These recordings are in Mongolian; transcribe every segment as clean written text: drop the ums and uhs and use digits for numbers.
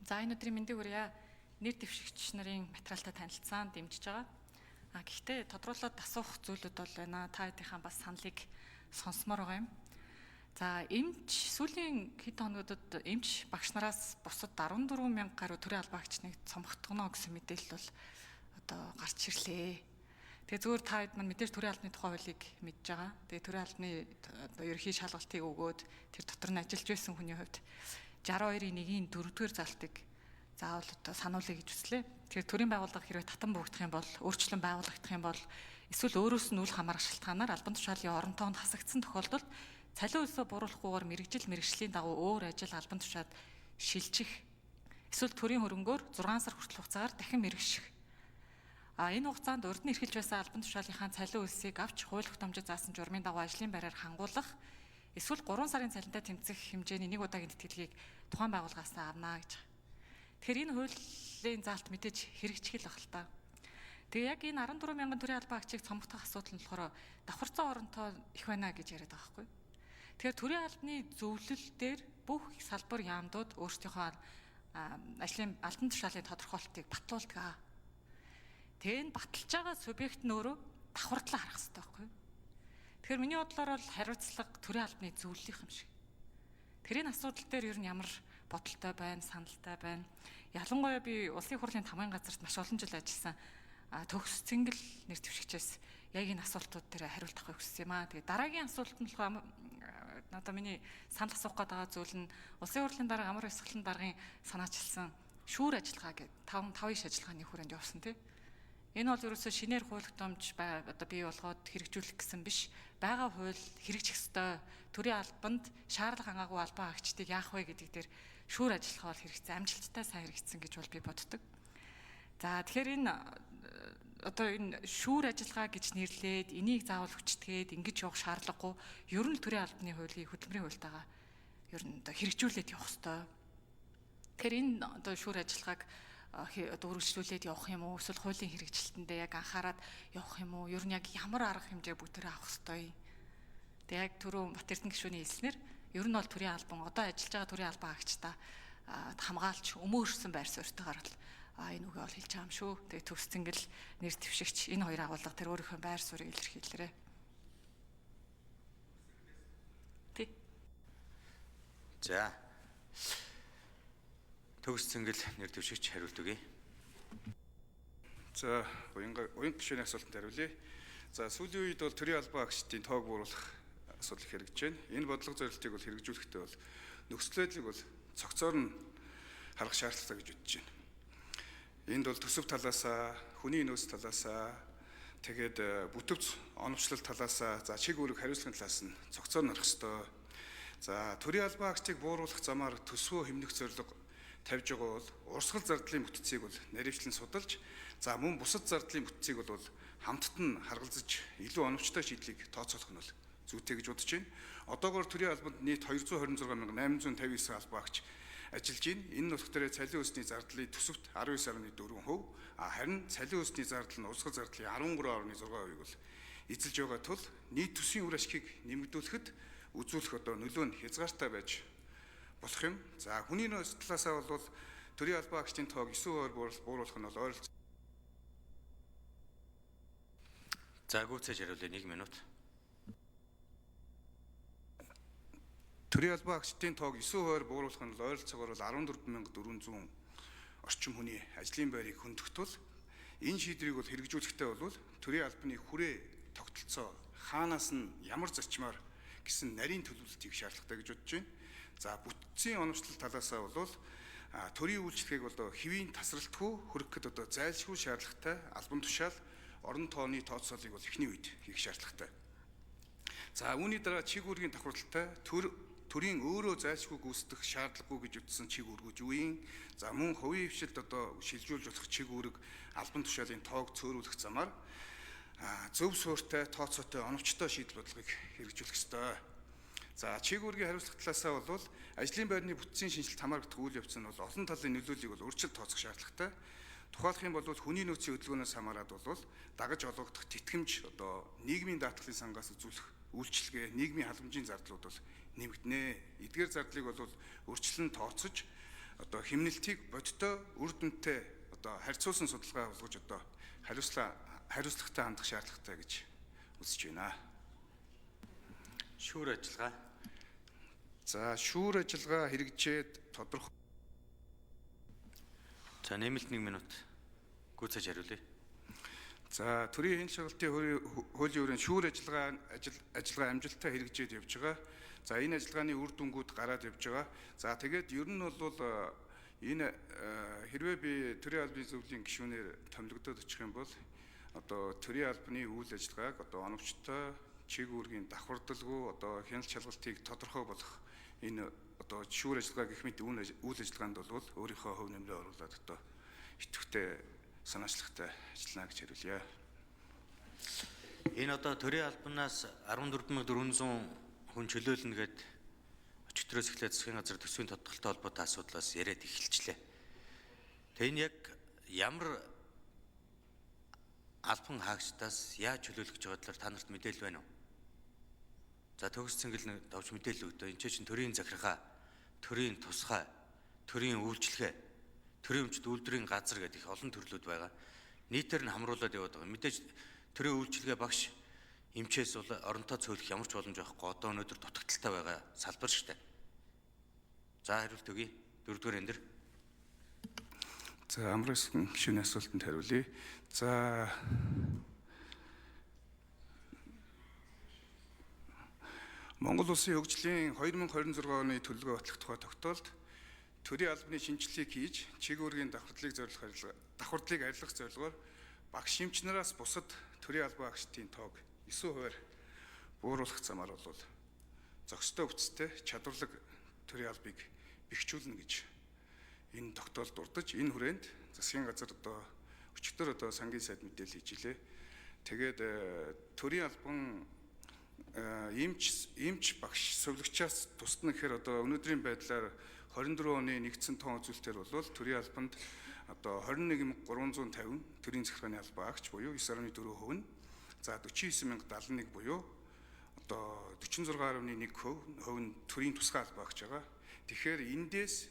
За энэ өдрийн мэндийг хүргье. Нэр дэвшигч нарын материалтай танилцсан дэмжиж байгаа. Гэхдээ тодруулаад асуух зүйлүүд бол байна. Та хэдийнхэн бас саналыг сонсомоор байгаа юм. За эмч сүүлийн хэд хоногудад эмч багш нараас бусад 14,000 гаруй төрийн албаагчныг цомгтгоно гэсэн мэдээлэл бол одоо гарч ирлээ. Тэгээ зөвхөн та хэд маань мэдээж төрийн албаны тухай хуулийг мэдж байгаа. Тэгээ төрийн албаны одоо ерөнхий шалгалтыг өгөөд тэр дотор нь ажиллаж байсан хүний хувьд 62.1-ийн 4-р залтыг заавал одоо сануулъя гэж хүслээ. Тэгэхээр төрийн байгууллага хэрвээ татан буурдах юм бол, өөрчлөн байгуулагдах юм бол эсвэл өөрөөс нь үл хамаарах шалтгаанаар албан тушаалын орон тоонд хасагдсан тохиолдолд цалин хөлсөө бууруулахгүйгээр мэрэгжлийн дагуу өөр ажил албан тушаалд шилжих эсвэл төрийн хөрөнгөөр 6 сар хүртэл хугацаагаар дахин мэрэгших. Энэ хугацаанд урд нь эрхэлж байсан албан тушаалынхаа цалин хөлсийг авч хууль тогтоомжид заасан журмын дагуу ажлын байраар хангуулах эсвэл 3 сарын цалинтай тэмцэх хэмжээний 1 удаагийн тэтгэлгийг тухайн байгууллагаас авна гэж. Тэгэхээр энэ хуулийн заалт мэдээж хэрэгжих л баг л та. Тэгээ яг энэ 14,000 төрийн албаагчийг цомгтох асуудал нь болохоор давхарцсан оронтой их байна гэж яриад байгаа байхгүй. Тэгэхээр төрийн албаны зөвлөл дээр бүх салбар яамдууд өөрсдийнхөө ажлын албан тушаалын тодорхойлолтыг батлуулдаг. Тэгээ энэ баталж байгаа субъект нь өөрөө давхартлаа харах хэрэгтэй байхгүй. Тэгэхээр миний бодлоор бол хариуцлага төрийн албаны зөвлөлийнх юм шиг. Тэр энэ асуудал дээр ер нь ямар бодолтой байна, саналтай байна. Ялангуяа би улсын хурлын тамгын газарт маш олон жил ажилласан төгс цэнгэл нэр дэвшигчээс яг энэ асуултууд дээр хариулт авахыг хүссэн юм аа. Тэгээ дараагийн асуулт нь болохоор одоо миний санал асуух гээд байгаа зүйл нь улсын хурлын дарга амар ёсгалан даргын санаачилсан шүүр ажиллагаа гэдэг 5 иш ажиллагааны хүрээнд явуулсан тийм. Энэ бол ерөөсөө шинээр хууль тогтоомж одоо бий болгоод хэрэгжүүлэх гэсэн биш. Бага хууль хэрэгжих ёстой. Төрийн албанд шаардлага хангаагүй албан агчдыг яах вэ гэдэг дээр шүүр ажиллагаа бол хэрэгцсэн, амжилттай сайн хэрэгжсэн гэж бол би боддог. За тэгэхээр энэ одоо энэ шүүр ажиллагаа гэж нэрлээд энийг заавал хүчтгээд ингэж явах шаардлагагүй. Ер нь төрийн албаны хуулийн хөтөлмөрийн хуультайгаа ер нь одоо хэрэгжүүлээд явах ёстой. Тэгэхээр энэ одоо шүүр ажиллагааг үргэлжлүүлээд явах юм уу эсвэл хуулийн хэрэгжилтэндээ яг анхаарат явах юм уу? Ер нь яг ямар арга хэмжээ бүтээр авах ёстой юм? Тэгээ яг түрүү Бат Эрдэнэ гишүүний хэлснээр ер нь бол төрийн албан одоо ажиллаж байгаа төрийн албан агчдаа хамгаалж өмөөрсөн байр суурьтайгаар л энэ үгээ бол хэлж байгаа юм шүү. Тэгээ төгс цэнгэл нэр дэвшигч энэ хоёр агуулга тэр өөрийнхөө байр суурийг илэрхийлээрэ. Тий. За. Төгс цэнгэл нэр дэвшигч хариулт өгье. За, уян гишүүний асуултанд хариулъя. За, сүүлийн үед бол төрийн албан агчдын тоог бууруулах асуудал хэрэгжиж байна. Энэ бодлого зорилтыг бол хэрэгжүүлэхдээ бол нөхцөл байдлыг бол цогцоор нь харах шаардлагатай гэж бодож байна. Энд бол төсөв талаасаа, хүний нөөц талаасаа, тэгээд бүтөвц оновчлол талаасаа, за чиг үүрэг хариуцлагын талаас нь цогцоор нь харах ёстой. За, төрийн албан агчдыг бууруулах замаар төсвөө хэмнэх зорилго тавьж байгаа бол урсгал зардлын бүтцийг бол наривчлан судалж, за мөн бусад зардлын бүтцийг бол хамтд нь харгалзаж илүү оновчтой шийдлийг тооцоолох нь бол зүйтэй гэж бодож байна. Одоогоор төрийн албанд нийт 226,859 албаагч ажиллаж байна. Энэ нутгаар цалин хөлсний зардлын төсөвт 19.4%, харин цалин хөлсний зардал нь урсгал зардлын 13.6%-ийг бол эзэлж байгаа тул нийт төсвийн үр ашгийг нэмэгдүүлэхэд үзүүлэх одоо нөлөө нь хязгаартай байж болох юм. За хүний нөөц талаасаа бол төрийн албан агчдын тоог 9% бууруулах нь бол ойролцоогоор. За гүйцээж хариулъя 1 минут. Төрийн албан агчдын тоог 9% бууруулах нь ойролцоогоор 14,400 орчим хүний ажлын байрыг хөндөг тул энэ шийдвэрийг бол хэрэгжүүлэхдээ бол төрийн албаны хүрээ тогтолцоо хаанаас нь ямар зарчмаар гэсэн нарийн төлөвлөлтийг шаардлагатай гэж бодож байна. За бүтцийн оновчлол талаасаа бол төрийн үйлчлэгийг бол хэвийн тасралтгүй хөрөх гэд одоо зайлшгүй шаардлагатай албан тушаал орон тооны тооцоолыг бол эхний үед хийх шаардлагатай. За үүний дараа чиг үүргийн давхарлалтай төрийн өөрөө зайлшгүй гүйцэтгэх шаардлагагүй гэж утсан чиг үүргүүд юу юм? За мөн хувийн хвшилд одоо шилжүүлж болох чиг үүрэг албан тушаалын тоог цөөрүүлэх замаар зөв суурьтай тооцоотой оновчтой шийдэл бодлогыг хэрэгжүүлэх ёстой. За чиг үүргийн хариуцлага талаасаа бол ажлын байрны бүтцийн шинжилт хамаардаг үйл явц нь бол олон талын нөлөөллийг бол урьдчилан тооцох шаардлагатай. Тухайлх юм бол хүний нөөцийн хөдөлгөөнөөс хамаарат бол дагаж олгогдох тэтгэмж одоо нийгмийн даатгалын сангаас үзүүлэх үйлчилгээ, нийгмийн халамжийн зардлууд бол нэмэгдэнэ. Эдгээр зардлыг бол урьдчилан тооцож одоо хэмнэлтийг бодиттой үр дүнтэй одоо харьцуулсан судалгаа болгож одоо хариуцлагатай хандах шаардлагатай гэж үзэж байна. Шүүр ажиллагаа. За шүүр ажиллагаа хэрэгжээд тодорхой. За нэмэлт 1 минут. Гүйцээж хариулъя. За төрийн хэн шалгалтын хуулийн хүрээнд шүүр ажиллагаа амжилттай хэрэгжээд явж байгаа. За энэ ажиллагааны үр дүнгууд гараад явж байгаа. За тэгээд ер нь бол энэ хэрвээ би төрийн албаны зөвлөлийн гишүүнээр томилогдоод очих юм бол одоо төрийн албаны үйл ажиллагааг одоо оновчтой чиг үүргийн давхардалгүй одоо хяналт шалгалтыг тодорхой болгох энэ одоо шүүр ажиллагаа гэх мэт үйл ажиллагаанд бол өөрийнхөө хөв нэмрээ оруулаад одоо идэвхтэй санаачлагтай ажиллана гэж хариулъя. Энэ одоо төрийн албанаас 14400 хүн чөлөөлнө гэд өчигдрөөс эхлээд засгийн газар төсвийн тодорхойлолтой холбоотой асуудлаас яриад эхэлчлээ. Тэгээ энэ яг ямар албан хаагчдаас яаж чөлөөлөх гэж байгаа талаар та нарт мэдээлэл байна уу? За төгс цэнгэл давж мэдээлэл өгдөө. Энд чинь төрийн захиргаа, төрийн тусгай, төрийн үйлчлэгээ, төрийн өмчт үйлдвэрийн газар гэдэг их олон төрлүүд байгаа. Нийтээр нь хамруулад яваад байгаа. Мэдээж төрийн үйлчлэгээ багш эмчээс бол оронтой цөөлөх ямар ч боломж байхгүй. Одоо өнөөдөр дутагдaltaй байгаа салбар шүү дээ. За хариулт өгье. 4-р энэ. За амраас гишүүний асуултанд хариулъя. За Монгол улсын хөгжлийн 2026 оны төлөвлөгөө батлах тухай тогтоолд төрийн албаны шинжилгээг хийж чиг үүргийн давхардлыг арилгах зорилгоор багш эмч нараас бусад төрийн албан агчдын тоог 9% бууруулах замаар бол зохистой хүчтэй чадварлаг төрийн албыг бэхжүүлнэ гэж энэ тогтоолд дурдж энэ хүрээнд засгийн газар одоо өчигдөр одоо сангийн сайд мэдээлэл хийж илээ. Тэгээд төрийн албан эмч багш сувлагчаас тусна гэхээр одоо өнөөдрийн байдлаар 24 оны нэгдсэн тоон үзүүлэлтээр бол төрийн албанд одоо 21350 төрийн захиргааны албан агч буюу 9.4%, за 49071 буюу одоо 46.1% нь төрийн тусгай албан агч байгаа. Тэгэхээр эндээс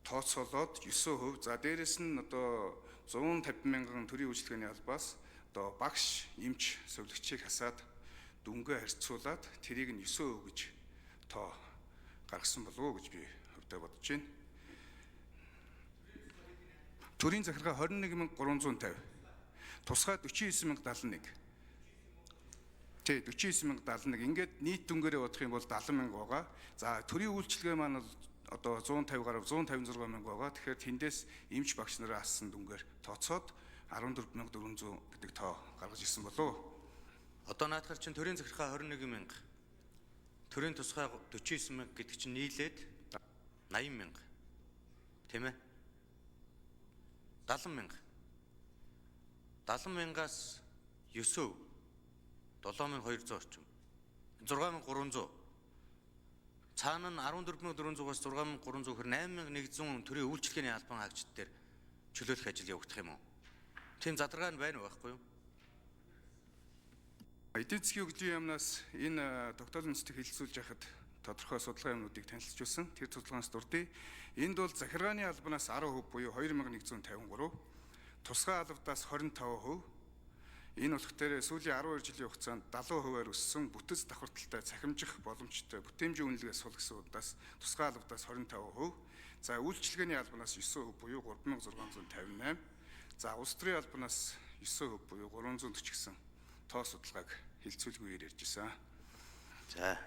тооцоолоод 9%, за дээрэс нь одоо 150 мянган төрийн үйлчлэгээний албаас одоо багш эмч сувлагчийг хасаад дүнгээ харьцуулаад тэрийг нь 9% гэж тоо гаргасан болов уу гэж би хувьдаа бодож байна. Төрийн захиргаа 21350, тусгай 49071. Тэ 49071. Ингээд нийт дүнгээрээ бодох юм бол 70000 байгаа. За төрийн үйлчлэгээ маань бол одоо 150 гаруй 156 мянга байгаа. Тэгэхээр тэндээс эмч багш нараа ассан дүнгээр тооцоод 14400 гэдэг тоо гаргаж ирсэн болов уу? Одоо наадхаар чинь төрийн захиргаа 21000, төрийн тусгай 49000 гэдэг чинь нийлээд 80000. Тийм ээ? 70000. 70000-аас 9%, 7200 орчим. 6300. Цаана нь 14400-аас 6300 хөр 8100 төрийн үйлчлэгээний албан хаагчид дээр чөлөөлөх ажил явагдах юм уу? Тийм задаргаа нь байна уу байхгүй юу? Эдийн засгийн хөгжлийн яамнаас энэ тогтоолын үндэстийг хэлэлцүүлж яхад тодорхой судалгаа юмнуудыг танилцуулсан. Тэр судалгаанаас дурдъя. Энд бол захиргааны албанаас 10% буюу 2153, тусгай албадаас 25%. Энэ болох дээр сүүлийн 12 жилийн хугацаанд 70%-аар өссөн бүтэц давхардалтай цахимжих боломжтой бүтээмжийн үнэлгээ суулгасуудаас тусгай албадаас 25%. За үйлчлэгээний албанаас 9% буюу 3658. За улс төрийн албанаас 9% буюу 340 гэсэн тоо судалгааг хэлцүүлгээр ярьж байсан. За